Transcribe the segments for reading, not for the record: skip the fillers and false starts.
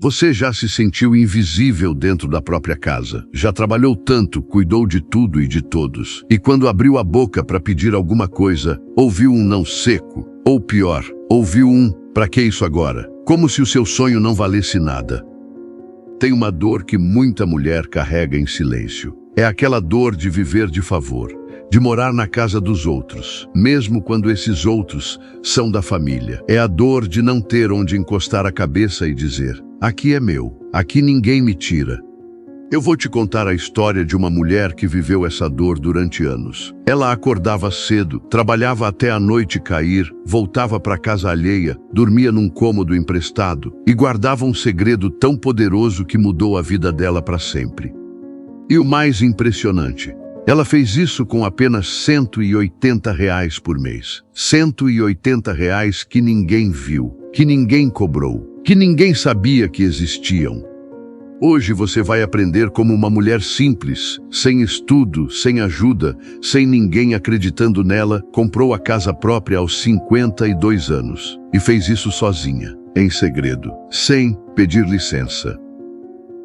Você já se sentiu invisível dentro da própria casa. Já trabalhou tanto, cuidou de tudo e de todos. E quando abriu a boca para pedir alguma coisa, ouviu um não seco. Ou pior, ouviu um "pra que isso agora?", como se o seu sonho não valesse nada. Tem uma dor que muita mulher carrega em silêncio. É aquela dor de viver de favor, de morar na casa dos outros, mesmo quando esses outros são da família. É a dor de não ter onde encostar a cabeça e dizer: aqui é meu, aqui ninguém me tira. Eu vou te contar a história de uma mulher que viveu essa dor durante anos. Ela acordava cedo, trabalhava até a noite cair, voltava para casa alheia, dormia num cômodo emprestado e guardava um segredo tão poderoso que mudou a vida dela para sempre. E o mais impressionante, ela fez isso com apenas R$ 180 por mês. R$ 180 que ninguém viu, que ninguém cobrou, que ninguém sabia que existiam. Hoje você vai aprender como uma mulher simples, sem estudo, sem ajuda, sem ninguém acreditando nela, comprou a casa própria aos 52 anos. E fez isso sozinha, em segredo, sem pedir licença.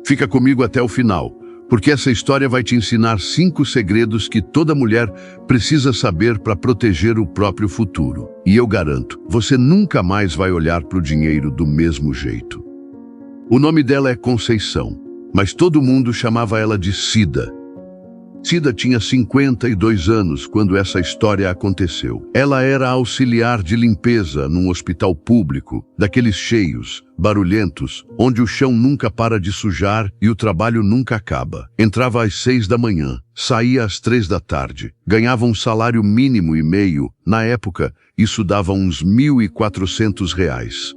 Fica comigo até o final, porque essa história vai te ensinar 5 segredos que toda mulher precisa saber para proteger o próprio futuro. E eu garanto, você nunca mais vai olhar para o dinheiro do mesmo jeito. O nome dela é Conceição, mas todo mundo chamava ela de Cida. Cida tinha 52 anos quando essa história aconteceu. Ela era auxiliar de limpeza num hospital público, daqueles cheios, barulhentos, onde o chão nunca para de sujar e o trabalho nunca acaba. Entrava às 6 da manhã, saía às 3 da tarde, ganhava um salário mínimo e meio. Na época, isso dava uns R$ 1.400.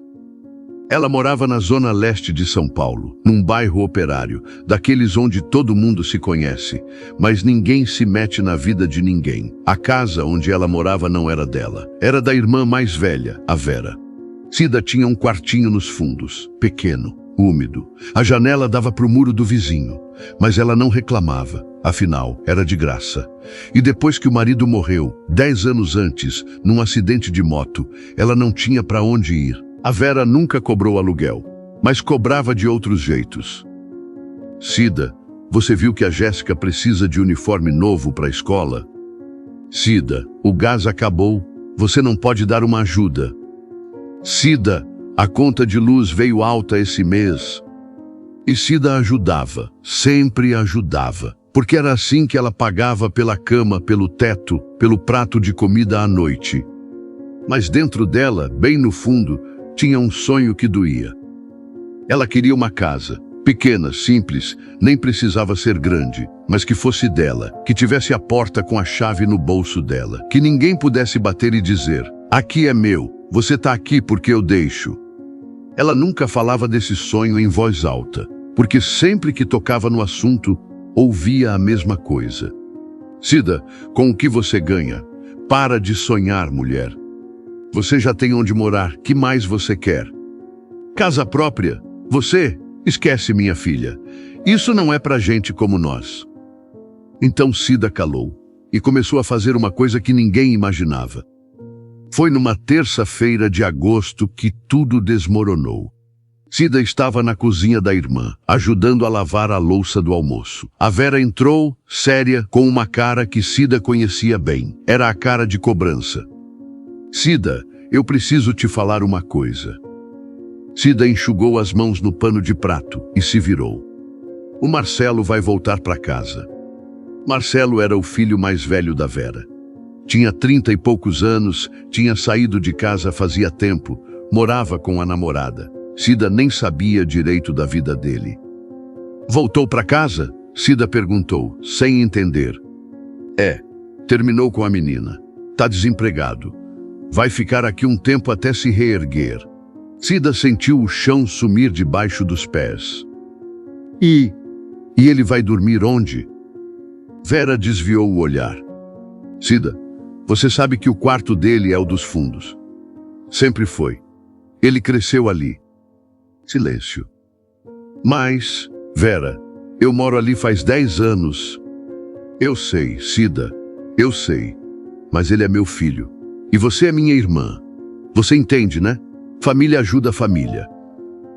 Ela morava na zona leste de São Paulo, num bairro operário, daqueles onde todo mundo se conhece, mas ninguém se mete na vida de ninguém. A casa onde ela morava não era dela, era da irmã mais velha, a Vera. Cida tinha um quartinho nos fundos, pequeno, úmido. A janela dava para o muro do vizinho, mas ela não reclamava, afinal, era de graça. E depois que o marido morreu, 10 anos antes, num acidente de moto, ela não tinha para onde ir. A Vera nunca cobrou aluguel, mas cobrava de outros jeitos. Cida, você viu que a Jéssica precisa de uniforme novo para a escola? Cida, o gás acabou, você não pode dar uma ajuda. Cida, a conta de luz veio alta esse mês. E Cida ajudava, sempre ajudava, porque era assim que ela pagava pela cama, pelo teto, pelo prato de comida à noite. Mas dentro dela, bem no fundo, tinha um sonho que doía. Ela queria uma casa, pequena, simples, nem precisava ser grande, mas que fosse dela, que tivesse a porta com a chave no bolso dela, que ninguém pudesse bater e dizer: aqui é meu, você tá aqui porque eu deixo. Ela nunca falava desse sonho em voz alta, porque sempre que tocava no assunto, ouvia a mesma coisa. Cida, com o que você ganha? Para de sonhar, mulher. Você já tem onde morar, que mais você quer? Casa própria? Você? Esquece, minha filha. Isso não é pra gente como nós. Então Cida calou e começou a fazer uma coisa que ninguém imaginava. Foi numa terça-feira de agosto que tudo desmoronou. Cida estava na cozinha da irmã, ajudando a lavar a louça do almoço. A Vera entrou, séria, com uma cara que Cida conhecia bem. Era a cara de cobrança. Cida, eu preciso te falar uma coisa. Cida enxugou as mãos no pano de prato e se virou. O Marcelo vai voltar para casa. Marcelo era o filho mais velho da Vera. Tinha 30 e poucos anos, tinha saído de casa fazia tempo, morava com a namorada. Cida nem sabia direito da vida dele. Voltou para casa? Cida perguntou, sem entender. Terminou com a menina. Tá desempregado. Vai ficar aqui um tempo até se reerguer. Cida sentiu o chão sumir debaixo dos pés. E ele vai dormir onde? Vera desviou o olhar. Cida, você sabe que o quarto dele é o dos fundos. Sempre foi. Ele cresceu ali. Silêncio. Mas, Vera, eu moro ali faz 10 anos. Eu sei, Cida, eu sei. Mas ele é meu filho. E você é minha irmã. Você entende, né? Família ajuda a família.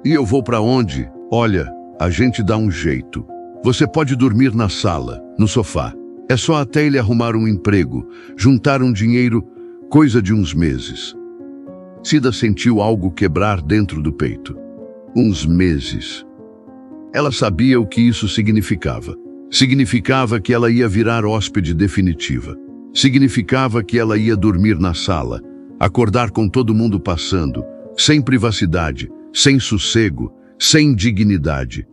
E eu vou para onde? Olha, a gente dá um jeito. Você pode dormir na sala, no sofá. É só até ele arrumar um emprego, juntar um dinheiro, coisa de uns meses. Cida sentiu algo quebrar dentro do peito. Uns meses. Ela sabia o que isso significava. Significava que ela ia virar hóspede definitiva. Significava que ela ia dormir na sala, acordar com todo mundo passando, sem privacidade, sem sossego, sem dignidade.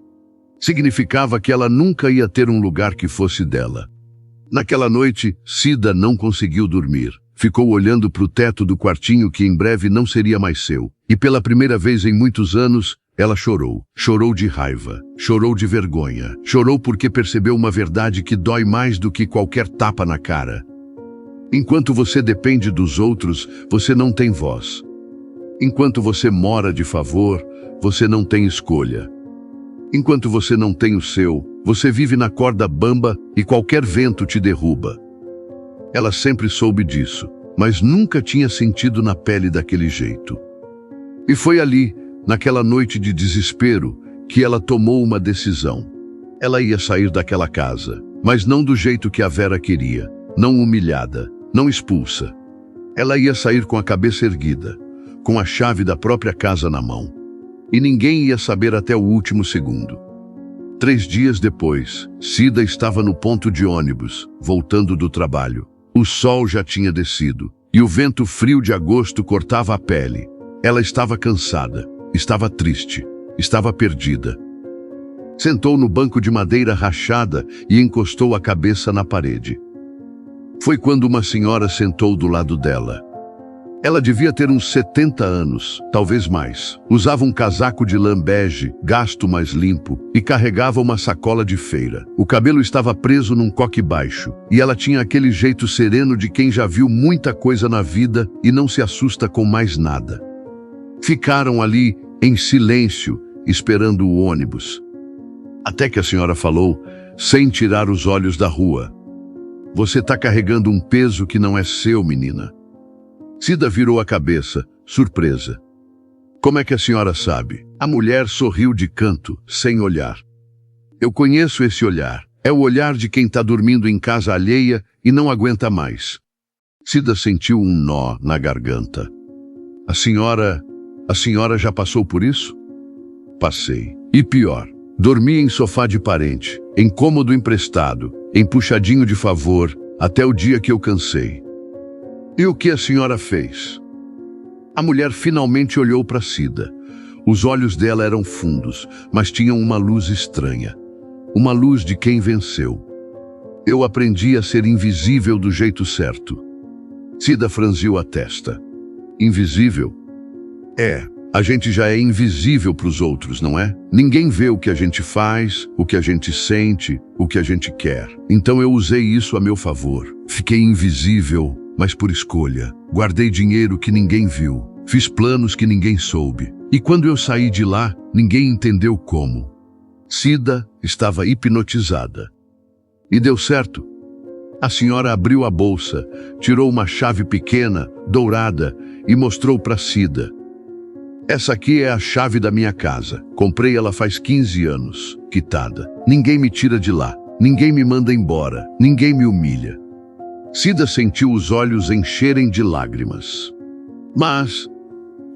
Significava que ela nunca ia ter um lugar que fosse dela. Naquela noite, Cida não conseguiu dormir. Ficou olhando para o teto do quartinho que em breve não seria mais seu. E pela primeira vez em muitos anos, ela chorou. Chorou de raiva, chorou de vergonha, chorou porque percebeu uma verdade que dói mais do que qualquer tapa na cara. Enquanto você depende dos outros, você não tem voz. Enquanto você mora de favor, você não tem escolha. Enquanto você não tem o seu, você vive na corda bamba e qualquer vento te derruba. Ela sempre soube disso, mas nunca tinha sentido na pele daquele jeito. E foi ali, naquela noite de desespero, que ela tomou uma decisão. Ela ia sair daquela casa, mas não do jeito que a Vera queria, não humilhada, não expulsa. Ela ia sair com a cabeça erguida, com a chave da própria casa na mão. E ninguém ia saber até o último segundo. 3 dias depois, Cida estava no ponto de ônibus, voltando do trabalho. O sol já tinha descido, e o vento frio de agosto cortava a pele. Ela estava cansada, estava triste, estava perdida. Sentou no banco de madeira rachada e encostou a cabeça na parede. Foi quando uma senhora sentou do lado dela. Ela devia ter uns 70 anos, talvez mais. Usava um casaco de lã bege, gasto mais limpo, e carregava uma sacola de feira. O cabelo estava preso num coque baixo, e ela tinha aquele jeito sereno de quem já viu muita coisa na vida e não se assusta com mais nada. Ficaram ali, em silêncio, esperando o ônibus. Até que a senhora falou, sem tirar os olhos da rua: "Você está carregando um peso que não é seu, menina." Cida virou a cabeça, surpresa. "Como é que a senhora sabe?" A mulher sorriu de canto, sem olhar. "Eu conheço esse olhar. É o olhar de quem está dormindo em casa alheia e não aguenta mais." Cida sentiu um nó na garganta. A senhora já passou por isso?" "Passei. E pior. Dormi em sofá de parente, em cômodo emprestado, em puxadinho de favor, até o dia que eu cansei." "E o que a senhora fez?" A mulher finalmente olhou para Cida. Os olhos dela eram fundos, mas tinham uma luz estranha. Uma luz de quem venceu. "Eu aprendi a ser invisível do jeito certo." Cida franziu a testa. "Invisível?" "É, a gente já é invisível para os outros, não é? Ninguém vê o que a gente faz, o que a gente sente, o que a gente quer. Então eu usei isso a meu favor. Fiquei invisível, mas por escolha. Guardei dinheiro que ninguém viu. Fiz planos que ninguém soube. E quando eu saí de lá, ninguém entendeu como." Cida estava hipnotizada. "E deu certo?" A senhora abriu a bolsa, tirou uma chave pequena, dourada, e mostrou para Cida. "Essa aqui é a chave da minha casa. Comprei ela faz 15 anos, quitada. Ninguém me tira de lá. Ninguém me manda embora. Ninguém me humilha." Cida sentiu os olhos encherem de lágrimas. "Mas,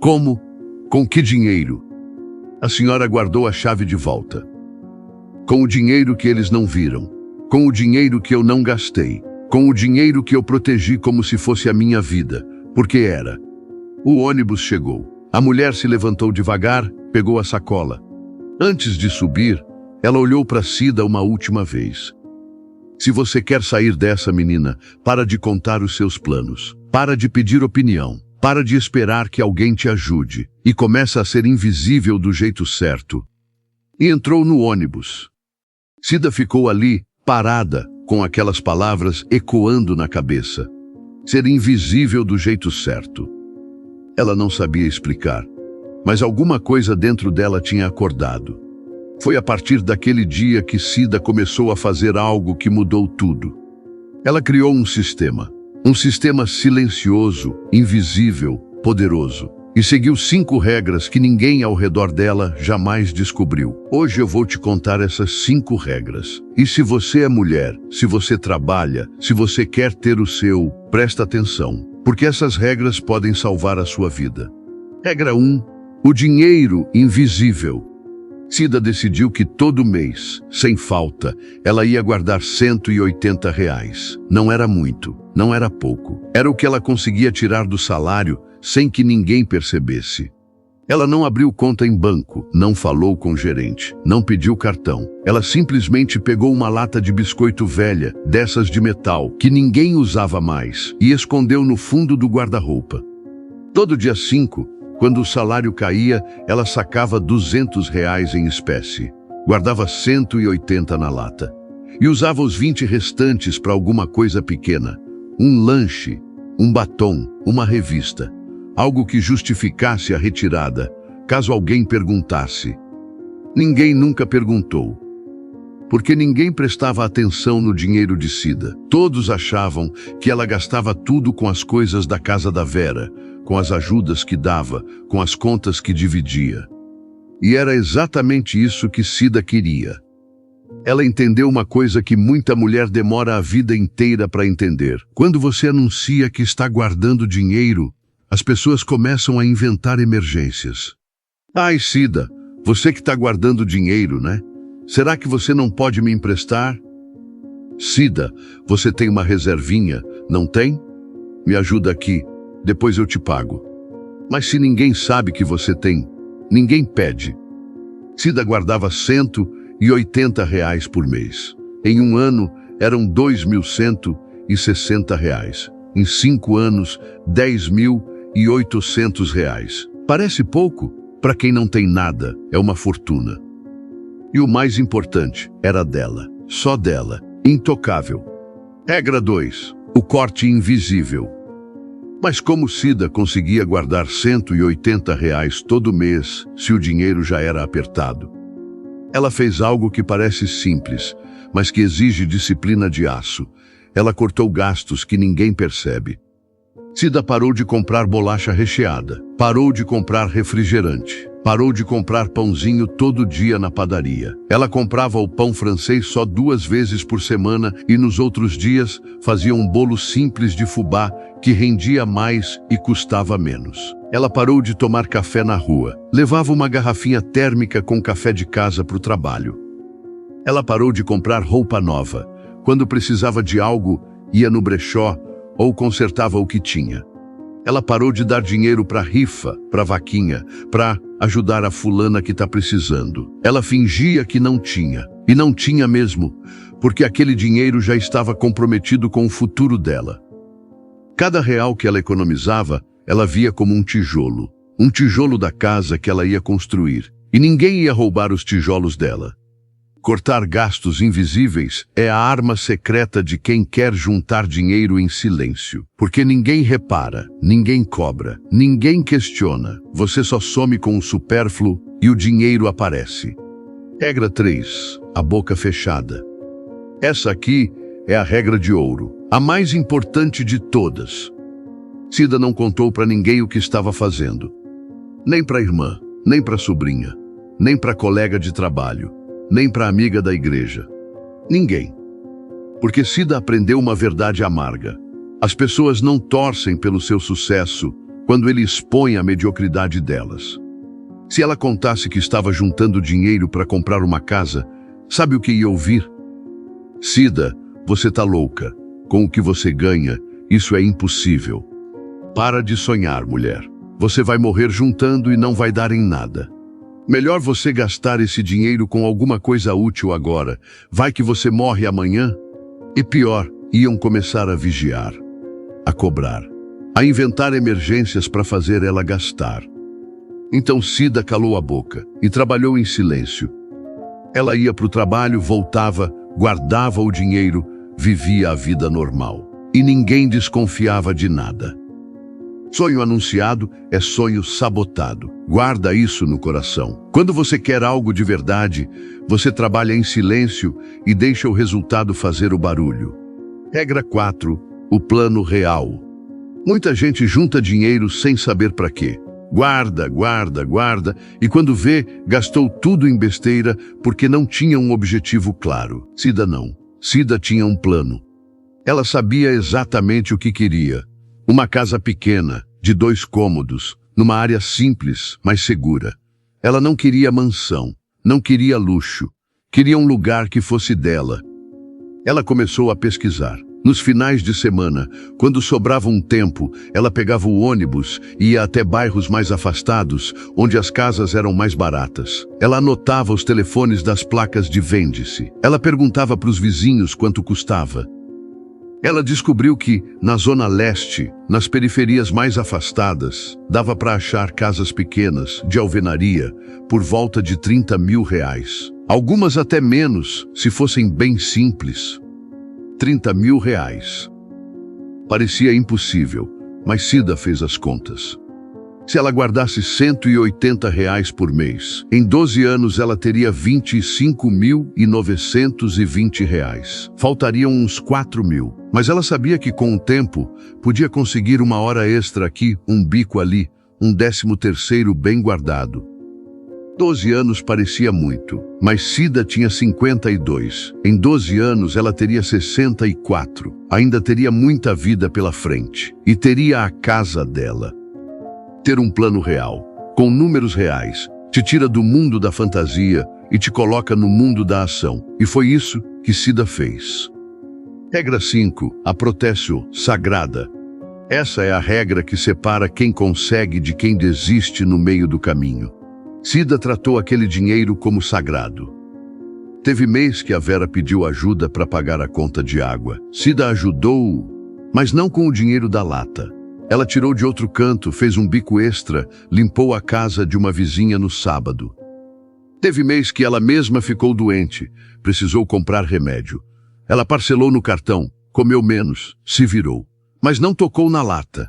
como? Com que dinheiro?" A senhora guardou a chave de volta. "Com o dinheiro que eles não viram. Com o dinheiro que eu não gastei. Com o dinheiro que eu protegi como se fosse a minha vida. Porque era." O ônibus chegou. A mulher se levantou devagar, pegou a sacola. Antes de subir, ela olhou para Cida uma última vez. "Se você quer sair dessa, menina, para de contar os seus planos. Para de pedir opinião. Para de esperar que alguém te ajude. E começa a ser invisível do jeito certo." E entrou no ônibus. Cida ficou ali, parada, com aquelas palavras ecoando na cabeça. Ser invisível do jeito certo. Ela não sabia explicar, mas alguma coisa dentro dela tinha acordado. Foi a partir daquele dia que Cida começou a fazer algo que mudou tudo. Ela criou um sistema silencioso, invisível, poderoso. e seguiu 5 regras que ninguém ao redor dela jamais descobriu. Hoje eu vou te contar essas 5 regras. E se você é mulher, se você trabalha, se você quer ter o seu, presta atenção, porque essas regras podem salvar a sua vida. Regra 1. O dinheiro invisível. Cida decidiu que todo mês, sem falta, ela ia guardar R$ 180. Não era muito, não era pouco. Era o que ela conseguia tirar do salário sem que ninguém percebesse. Ela não abriu conta em banco, não falou com o gerente, não pediu cartão. Ela simplesmente pegou uma lata de biscoito velha, dessas de metal, que ninguém usava mais, e escondeu no fundo do guarda-roupa. Todo dia 5, quando o salário caía, ela sacava R$ 200 em espécie, guardava 180 na lata e usava os 20 restantes para alguma coisa pequena, um lanche, um batom, uma revista, algo que justificasse a retirada, caso alguém perguntasse. Ninguém nunca perguntou, porque ninguém prestava atenção no dinheiro de Cida. Todos achavam que ela gastava tudo com as coisas da casa da Vera, com as ajudas que dava, com as contas que dividia. E era exatamente isso que Cida queria. Ela entendeu uma coisa que muita mulher demora a vida inteira para entender. Quando você anuncia que está guardando dinheiro, as pessoas começam a inventar emergências. Ai, Cida, você que está guardando dinheiro, né? Será que você não pode me emprestar? Cida, você tem uma reservinha, não tem? Me ajuda aqui, depois eu te pago. Mas se ninguém sabe que você tem, ninguém pede. Cida guardava R$ 180 por mês. Em um ano, eram R$ 2.160. Em 5 anos, R$ 10.800. Parece pouco? Para quem não tem nada, é uma fortuna. E o mais importante, era dela, só dela, intocável. Regra 2. O corte invisível. Mas como Cida conseguia guardar R$ 180 todo mês, se o dinheiro já era apertado? Ela fez algo que parece simples, mas que exige disciplina de aço. Ela cortou gastos que ninguém percebe. Cida parou de comprar bolacha recheada, parou de comprar refrigerante, parou de comprar pãozinho todo dia na padaria. Ela comprava o pão francês só 2 vezes por semana e nos outros dias fazia um bolo simples de fubá que rendia mais e custava menos. Ela parou de tomar café na rua, levava uma garrafinha térmica com café de casa para o trabalho. Ela parou de comprar roupa nova. Quando precisava de algo, ia no brechó ou consertava o que tinha. Ela parou de dar dinheiro para rifa, para vaquinha, para ajudar a fulana que está precisando. Ela fingia que não tinha, e não tinha mesmo, porque aquele dinheiro já estava comprometido com o futuro dela. Cada real que ela economizava, ela via como um tijolo da casa que ela ia construir, e ninguém ia roubar os tijolos dela. Cortar gastos invisíveis é a arma secreta de quem quer juntar dinheiro em silêncio. Porque ninguém repara, ninguém cobra, ninguém questiona. Você só some com o supérfluo e o dinheiro aparece. Regra 3. A boca fechada. Essa aqui é a regra de ouro, a mais importante de todas. Cida não contou para ninguém o que estava fazendo. Nem para a irmã, nem para a sobrinha, nem para a colega de trabalho, nem para a amiga da igreja. Ninguém. Porque Cida aprendeu uma verdade amarga. As pessoas não torcem pelo seu sucesso quando ele expõe a mediocridade delas. Se ela contasse que estava juntando dinheiro para comprar uma casa, sabe o que ia ouvir? Cida, você tá louca. Com o que você ganha, isso é impossível. Para de sonhar, mulher. Você vai morrer juntando e não vai dar em nada. Melhor você gastar esse dinheiro com alguma coisa útil agora. Vai que você morre amanhã. E pior, iam começar a vigiar, a cobrar, a inventar emergências para fazer ela gastar. Então Cida calou a boca e trabalhou em silêncio. Ela ia para o trabalho, voltava, guardava o dinheiro, vivia a vida normal. E ninguém desconfiava de nada. Sonho anunciado é sonho sabotado. Guarda isso no coração. Quando você quer algo de verdade, você trabalha em silêncio e deixa o resultado fazer o barulho. Regra 4. O plano real. Muita gente junta dinheiro sem saber para quê. Guarda, guarda, guarda, e quando vê, gastou tudo em besteira porque não tinha um objetivo claro. Cida não. Cida tinha um plano. Ela sabia exatamente o que queria. Uma casa pequena, de 2 cômodos, numa área simples, mas segura. Ela não queria mansão, não queria luxo. Queria um lugar que fosse dela. Ela começou a pesquisar. Nos finais de semana, quando sobrava um tempo, ela pegava o ônibus e ia até bairros mais afastados, onde as casas eram mais baratas. Ela anotava os telefones das placas de vende-se. Ela perguntava para os vizinhos quanto custava. Ela descobriu que, na Zona Leste, nas periferias mais afastadas, dava para achar casas pequenas, de alvenaria, por volta de R$30 mil. Algumas até menos, se fossem bem simples. R$30 mil. Parecia impossível, mas Cida fez as contas. Se ela guardasse R$180 por mês, em 12 anos ela teria R$25.920. Faltariam uns 4 mil. Mas ela sabia que com o tempo podia conseguir uma hora extra aqui, um bico ali, um 13º bem guardado. 12 anos parecia muito, mas Cida tinha 52. Em 12 anos ela teria 64. Ainda teria muita vida pela frente. E teria a casa dela. Ter um plano real, com números reais, te tira do mundo da fantasia e te coloca no mundo da ação. E foi isso que Cida fez. Regra 5. A proteção sagrada. Essa é a regra que separa quem consegue de quem desiste no meio do caminho. Cida tratou aquele dinheiro como sagrado. Teve mês que a Vera pediu ajuda para pagar a conta de água. Cida ajudou, mas não com o dinheiro da lata. Ela tirou de outro canto, fez um bico extra, limpou a casa de uma vizinha no sábado. Teve mês que ela mesma ficou doente, precisou comprar remédio. Ela parcelou no cartão, comeu menos, se virou, mas não tocou na lata.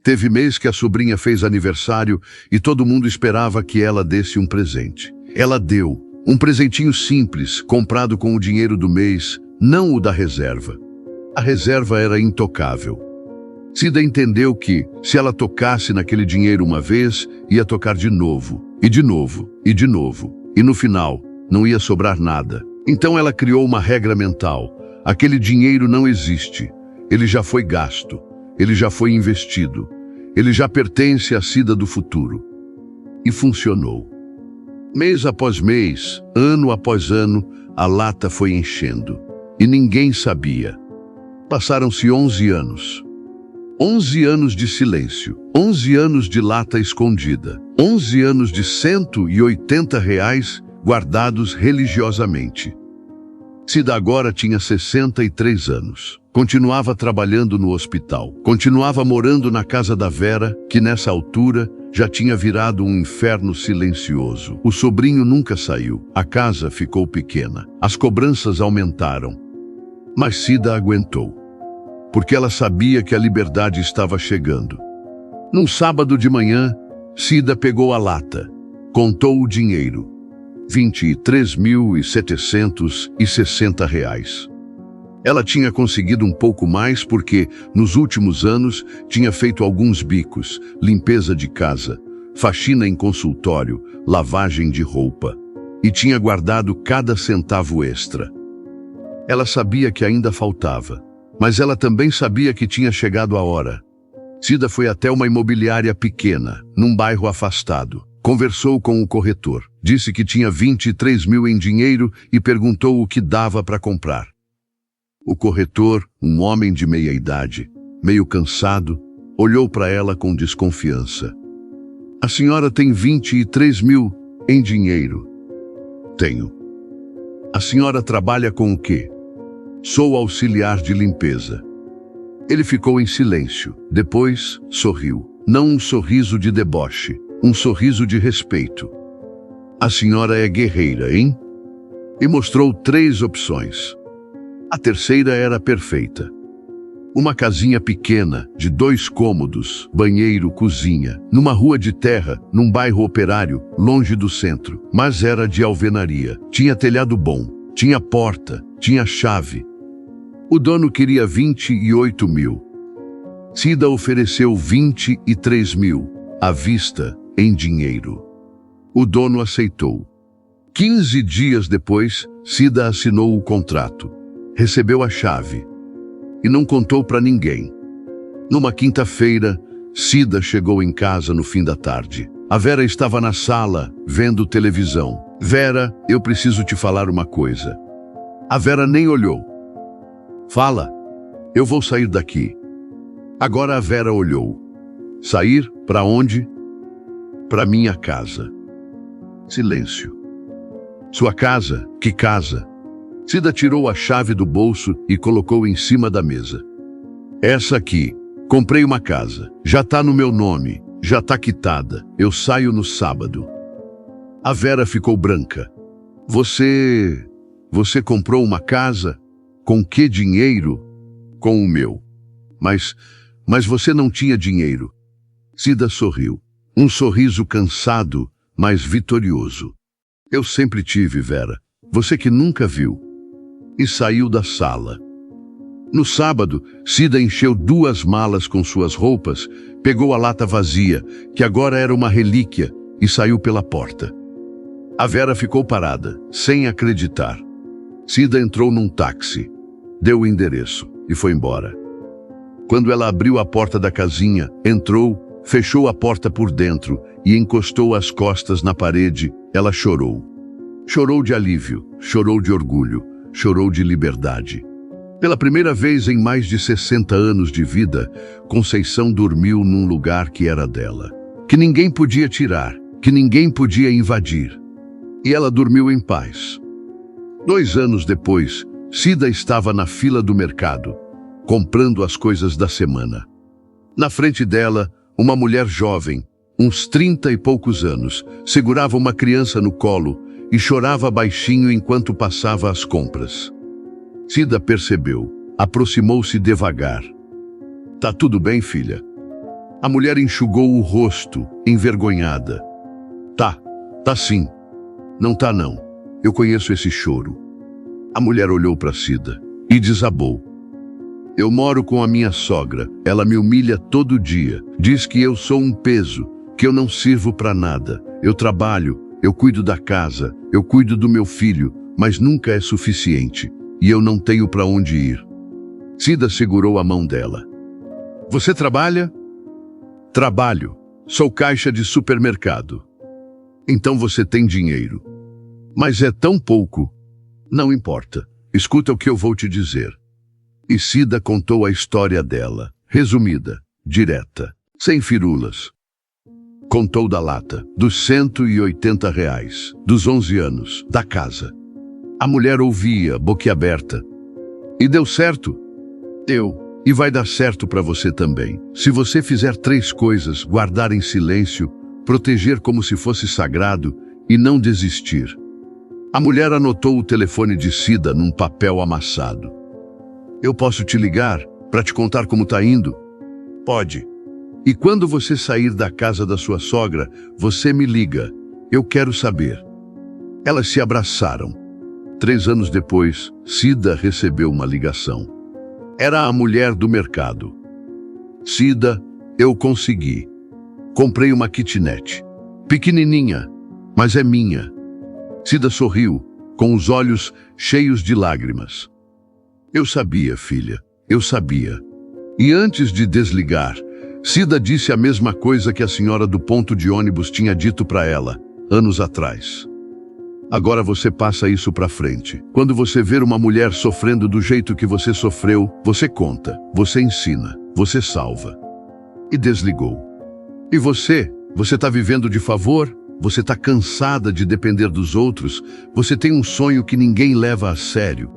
Teve mês que a sobrinha fez aniversário e todo mundo esperava que ela desse um presente. Ela deu um presentinho simples, comprado com o dinheiro do mês, não o da reserva. A reserva era intocável. Cida entendeu que, se ela tocasse naquele dinheiro uma vez, ia tocar de novo, e de novo, e de novo. E no final, não ia sobrar nada. Então ela criou uma regra mental. Aquele dinheiro não existe. Ele já foi gasto. Ele já foi investido. Ele já pertence à Cida do futuro. E funcionou. Mês após mês, ano após ano, a lata foi enchendo. E ninguém sabia. Passaram-se 11 anos. 11 anos de silêncio. 11 anos de lata escondida. 11 anos de R$180 guardados religiosamente. Cida agora tinha 63 anos. Continuava trabalhando no hospital. Continuava morando na casa da Vera, que nessa altura já tinha virado um inferno silencioso. O sobrinho nunca saiu. A casa ficou pequena. As cobranças aumentaram. Mas Cida aguentou. Porque ela sabia que a liberdade estava chegando. Num sábado de manhã, Cida pegou a lata. Contou o dinheiro. R$23.760. Ela tinha conseguido um pouco mais porque, nos últimos anos, tinha feito alguns bicos, limpeza de casa, faxina em consultório, lavagem de roupa. E tinha guardado cada centavo extra. Ela sabia que ainda faltava, mas ela também sabia que tinha chegado a hora. Cida foi até uma imobiliária pequena, num bairro afastado. Conversou com o corretor, disse que tinha 23 mil em dinheiro e perguntou o que dava para comprar. O corretor, um homem de meia idade, meio cansado, olhou para ela com desconfiança. A senhora tem 23 mil em dinheiro? Tenho. A senhora trabalha com o quê? Sou auxiliar de limpeza. Ele ficou em silêncio, depois sorriu. Não um sorriso de deboche. Um sorriso de respeito. A senhora é guerreira, hein? E mostrou 3 opções. A terceira era perfeita. Uma casinha pequena, de 2 cômodos, banheiro, cozinha, numa rua de terra, num bairro operário, longe do centro. Mas era de alvenaria. Tinha telhado bom, tinha porta, tinha chave. O dono queria 28 mil. Cida ofereceu 23 mil. à vista, em dinheiro. O dono aceitou. 15 dias depois, Cida assinou o contrato. Recebeu a chave. E não contou para ninguém. Numa quinta-feira, Cida chegou em casa no fim da tarde. A Vera estava na sala, vendo televisão. Vera, eu preciso te falar uma coisa. A Vera nem olhou. Fala, eu vou sair daqui. Agora a Vera olhou. Sair? Para onde? Para minha casa. Silêncio. Sua casa? Que casa? Cida tirou a chave do bolso e colocou em cima da mesa. Essa aqui. Comprei uma casa. Já tá no meu nome. Já tá quitada. Eu saio no sábado. A Vera ficou branca. Você comprou uma casa? Com que dinheiro? Com o meu. Mas você não tinha dinheiro. Cida sorriu. Um sorriso cansado, mas vitorioso. Eu sempre tive, Vera. Você que nunca viu. E saiu da sala. No sábado, Cida encheu 2 malas com suas roupas, pegou a lata vazia, que agora era uma relíquia, e saiu pela porta. A Vera ficou parada, sem acreditar. Cida entrou num táxi, deu o endereço e foi embora. Quando ela abriu a porta da casinha, entrou, fechou a porta por dentro e encostou as costas na parede, ela chorou. Chorou de alívio, chorou de orgulho, chorou de liberdade. Pela primeira vez em mais de 60 anos de vida, Conceição dormiu num lugar que era dela, que ninguém podia tirar, que ninguém podia invadir. E ela dormiu em paz. 2 anos depois, Cida estava na fila do mercado, comprando as coisas da semana. Na frente dela, uma mulher jovem, uns 30 e poucos anos, segurava uma criança no colo e chorava baixinho enquanto passava as compras. Cida percebeu, aproximou-se devagar. Tá tudo bem, filha? A mulher enxugou o rosto, envergonhada. Tá sim. Não tá não. Eu conheço esse choro. A mulher olhou para Cida e desabou. Eu moro com a minha sogra. Ela me humilha todo dia. Diz que eu sou um peso, que eu não sirvo para nada. Eu trabalho, eu cuido da casa, eu cuido do meu filho, mas nunca é suficiente. E eu não tenho para onde ir. Cida segurou a mão dela. Você trabalha? Trabalho. Sou caixa de supermercado. Então você tem dinheiro. Mas é tão pouco. Não importa. Escuta o que eu vou te dizer. E Cida contou a história dela, resumida, direta, sem firulas. Contou da lata, dos R$ 180, dos 11 anos, da casa. A mulher ouvia, boquiaberta. E deu certo? Deu. E vai dar certo para você também. Se você fizer 3 coisas, guardar em silêncio, proteger como se fosse sagrado e não desistir. A mulher anotou o telefone de Cida num papel amassado. Eu posso te ligar para te contar como tá indo? Pode. E quando você sair da casa da sua sogra, você me liga. Eu quero saber. Elas se abraçaram. 3 anos depois, Cida recebeu uma ligação. Era a mulher do mercado. Cida, eu consegui. Comprei uma kitnet. Pequenininha, mas é minha. Cida sorriu, com os olhos cheios de lágrimas. Eu sabia, filha, eu sabia. E antes de desligar, Cida disse a mesma coisa que a senhora do ponto de ônibus tinha dito para ela, anos atrás. Agora você passa isso para frente. Quando você ver uma mulher sofrendo do jeito que você sofreu, você conta, você ensina, você salva. E desligou. E você está vivendo de favor? Você está cansada de depender dos outros? Você tem um sonho que ninguém leva a sério?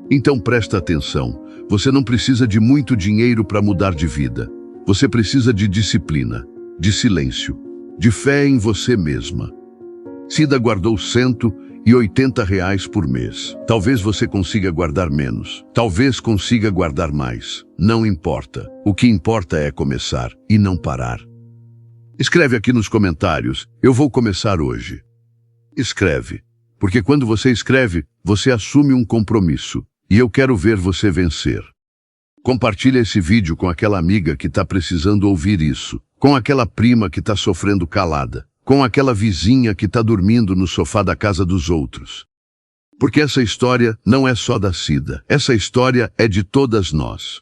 Então presta atenção. Você não precisa de muito dinheiro para mudar de vida. Você precisa de disciplina, de silêncio, de fé em você mesma. Cida guardou R$ 180 por mês. Talvez você consiga guardar menos. Talvez consiga guardar mais. Não importa. O que importa é começar e não parar. Escreve aqui nos comentários. Eu vou começar hoje. Escreve. Porque quando você escreve, você assume um compromisso. E eu quero ver você vencer. Compartilha esse vídeo com aquela amiga que está precisando ouvir isso. com aquela prima que está sofrendo calada, com aquela vizinha que está dormindo no sofá da casa dos outros. Porque essa história não é só da Cida, essa história é de todas nós.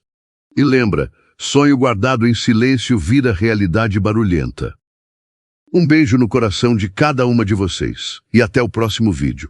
E lembra, sonho guardado em silêncio vira realidade barulhenta. Um beijo no coração de cada uma de vocês e até o próximo vídeo.